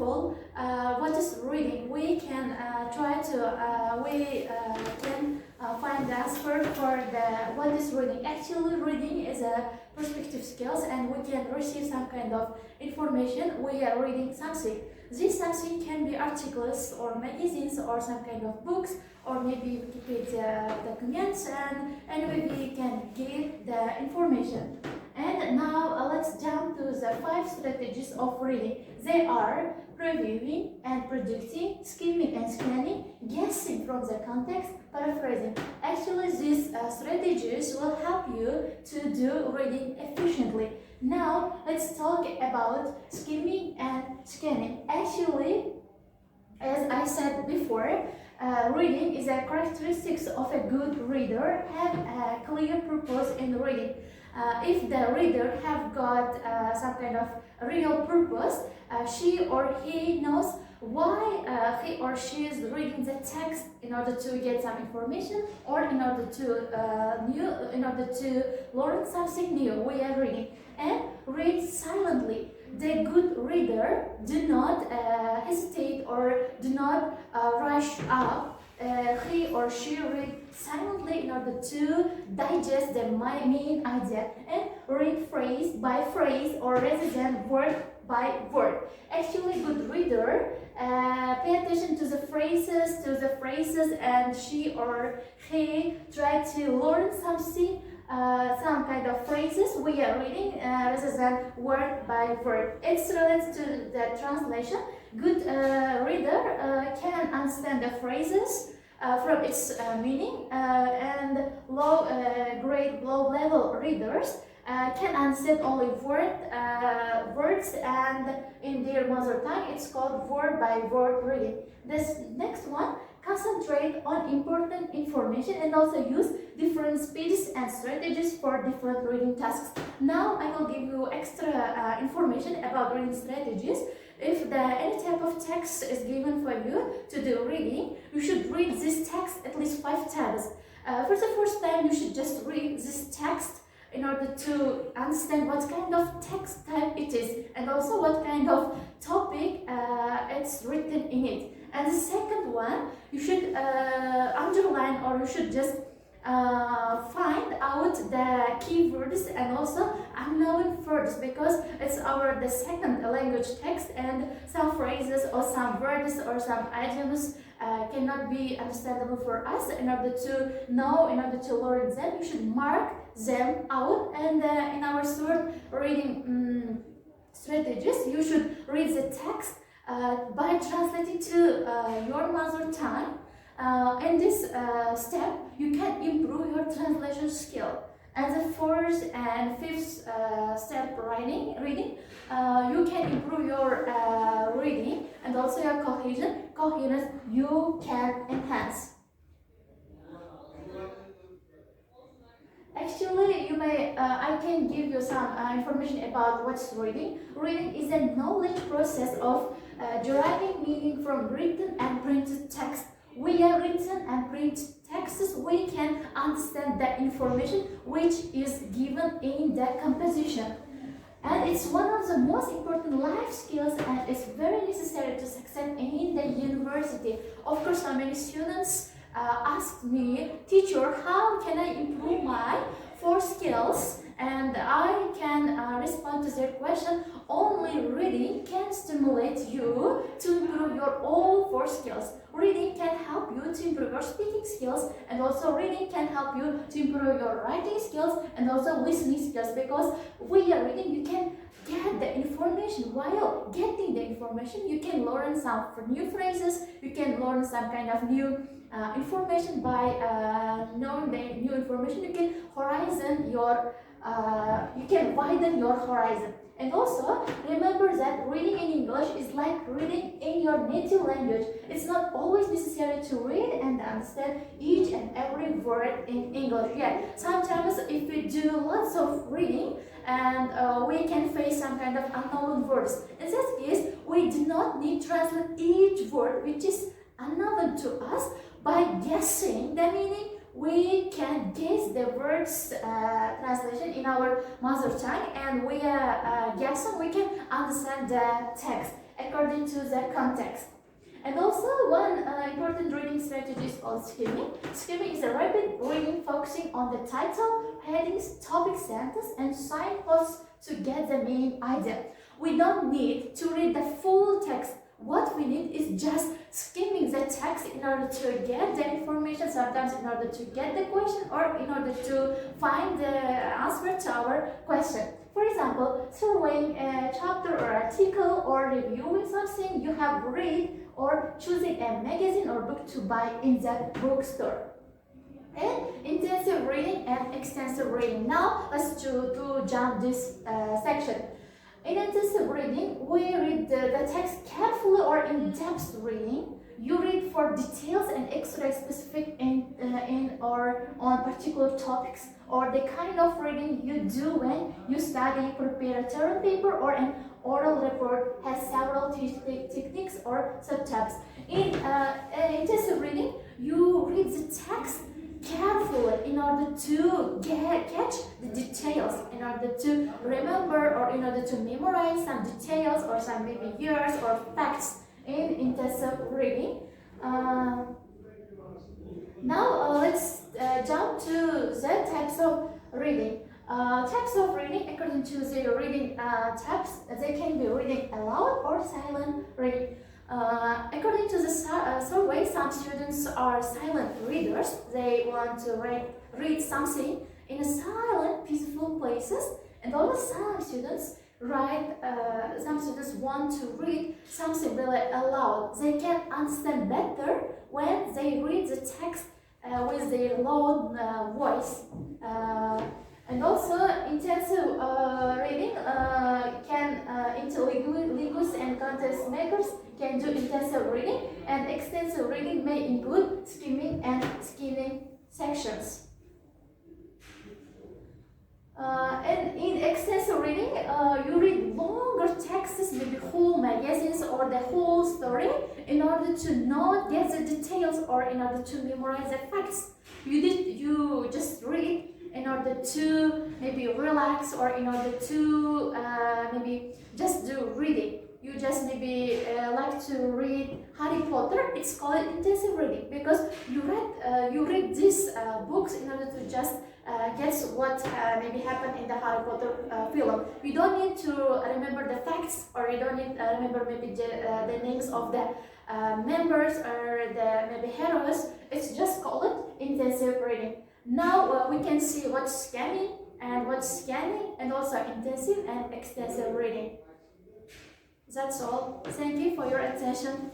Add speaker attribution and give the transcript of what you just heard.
Speaker 1: all, what is reading? We can find the answer for what is reading. Actually, reading is a perspective skills, and we can receive some kind of information. We are reading something. This something can be articles or magazines or some kind of books or maybe Wikipedia documents, and we can get the information. And now let's jump to the 5 strategies of reading. They are previewing and predicting, skimming and scanning, guessing from the context, paraphrasing. Actually, these strategies will help you to do reading efficiently. Now, let's talk about skimming and scanning. Actually, as I said before, reading is a characteristic of a good reader. Have a clear purpose in reading. If the reader have got some kind of real purpose, she or he knows why he or she is reading the text in order to get some information or in order to learn something new. We are reading and read silently. The good reader do not hesitate or do not rush up. He or she read silently in order to digest the main idea and read phrase by phrase or rather than word by word. Actually, good reader pay attention to the phrases, and she or he try to learn something. Some kind of phrases we are reading rather than word by word. It's related to the translation. Good reader can understand the phrases from its meaning, and low level readers can understand only words, and in their mother tongue it's called word by word reading. This next one, concentrate on important information and also use different speeds and strategies for different reading tasks. Now I will give you extra information about reading strategies. If any type of text is given for you to do reading, you should read this text at least 5 times. For the first time, you should just read this text in order to understand what kind of text type it is and also what kind of topic it's written in it. And the second one, you should underline, or you should just find out the keywords and also unknown words, because it's the second language text, and some phrases or some words or some idioms cannot be understandable for us. In order to learn them, you should mark them out. And in our third reading strategies, you should read the text by translating to your mother tongue. In this step, you can improve your translation skill. And the fourth and fifth step, reading, you can improve your reading and also your coherence you can enhance. Actually, I can give you some information about what's reading. Reading is a knowledge process of deriving meaning from written and printed text. Via written and printed texts, we can understand the information which is given in the composition. And it's one of the most important life skills, and it's very necessary to succeed in the university. Of course, so many students asked me, teacher, how can I improve my 4 skills? And I can respond to their question, only reading can stimulate you to improve your all 4 skills. Reading can help you to improve your speaking skills, and also reading can help you to improve your writing skills and also listening skills, because via reading you can get the information. While getting the information, you can learn some new phrases, you can learn some kind of new information. By knowing the new information, you can widen your horizon. And also remember that reading in English is like reading in your native language. It's not always necessary to read and understand each and every word in English. Yeah, sometimes if we do lots of reading, and we can face some kind of unknown words. In that case, we do not need to translate each word which is unknown to us. By guessing the meaning, we can guess the words translation in our mother tongue, and we guessing we can understand the text. according to the context. And also one important reading strategy is called skimming. Skimming is a rapid reading focusing on the title, headings, topic, sentence, and signposts to get the main idea. We don't need to read the full text. What we need is just skimming the text in order to get the information, sometimes in order to get the question or in order to find the answer to our question. For example, surveying a chapter or article or reviewing something you have read or choosing a magazine or book to buy in the bookstore. And intensive reading and extensive reading. Now let's jump this section. In intensive reading, we read the text carefully or in-depth reading. You read for details and extra specific in or on particular topics, or the kind of reading you do when you study, prepare a term paper or an oral report has several techniques or subtypes. In intensive reading, you read the text carefully in order to catch the details, in order to remember or in order to memorize some details or some maybe years or facts in intensive reading. Now let's jump to the types of reading. Types of reading, according to the reading types, they can be reading aloud or silent reading. According to the survey, some students are silent readers. They want to read something in a silent, peaceful places, and also some students want to read something really aloud. They can understand better when they read the text with their loud voice. And also intensive reading linguists and context makers can do intensive reading, and extensive reading may include skimming and scanning sections. And in extensive reading, you read longer texts, maybe whole magazines or the whole story, in order to not get the details or in order to memorize the facts. You just read in order to maybe relax or in order to maybe just do reading. You just maybe like to read Harry Potter. It's called intensive reading because you read these books in order to just guess what maybe happened in the Harry Potter film. You don't need to remember the facts, or you don't need to remember maybe the names of the members or the maybe heroes. It's just called intensive reading. Now we can see what's scanning and also intensive and extensive reading. That's all. Thank you for your attention.